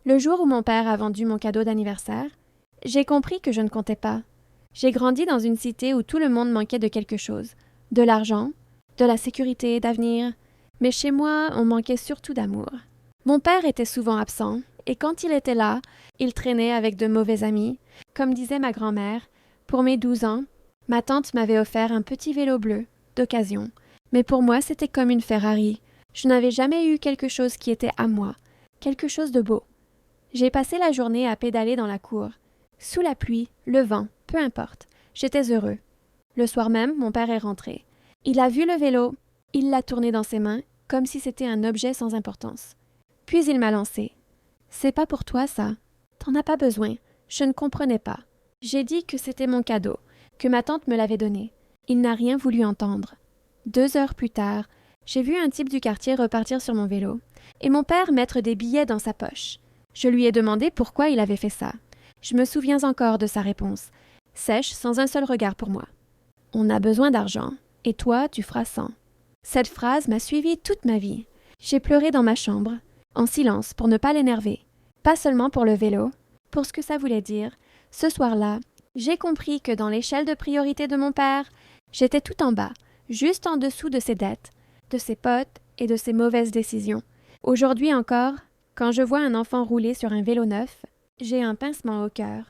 Le jour où mon père a vendu mon cadeau d'anniversaire, j'ai compris que je ne comptais pas. J'ai grandi dans une cité où tout le monde manquait de quelque chose. De l'argent, de la sécurité, d'avenir. Mais chez moi, on manquait surtout d'amour. Mon père était souvent absent, et quand il était là, il traînait avec de mauvais amis. Comme disait ma grand-mère, pour mes 12 ans, ma tante m'avait offert un petit vélo bleu, d'occasion. Mais pour moi, c'était comme une Ferrari. Je n'avais jamais eu quelque chose qui était à moi, quelque chose de beau. J'ai passé la journée à pédaler dans la cour. Sous la pluie, le vent, peu importe, j'étais heureux. Le soir même, mon père est rentré. Il a vu le vélo, il l'a tourné dans ses mains, comme si c'était un objet sans importance. Puis il m'a lancé. C'est pas pour toi, ça. T'en as pas besoin. Je ne comprenais pas. J'ai dit que c'était mon cadeau, que ma tante me l'avait donné. Il n'a rien voulu entendre. 2 heures plus tard, j'ai vu un type du quartier repartir sur mon vélo, et mon père mettre des billets dans sa poche. Je lui ai demandé pourquoi il avait fait ça. Je me souviens encore de sa réponse, sèche, sans un seul regard pour moi. On a besoin d'argent, et toi, tu feras 100. Cette phrase m'a suivie toute ma vie. J'ai pleuré dans ma chambre, en silence, pour ne pas l'énerver. Pas seulement pour le vélo, pour ce que ça voulait dire. Ce soir-là, j'ai compris que dans l'échelle de priorité de mon père, j'étais tout en bas, juste en dessous de ses dettes, de ses potes et de ses mauvaises décisions. Aujourd'hui encore, quand je vois un enfant rouler sur un vélo neuf, j'ai un pincement au cœur.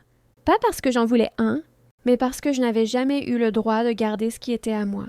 Pas parce que j'en voulais un, mais parce que je n'avais jamais eu le droit de garder ce qui était à moi.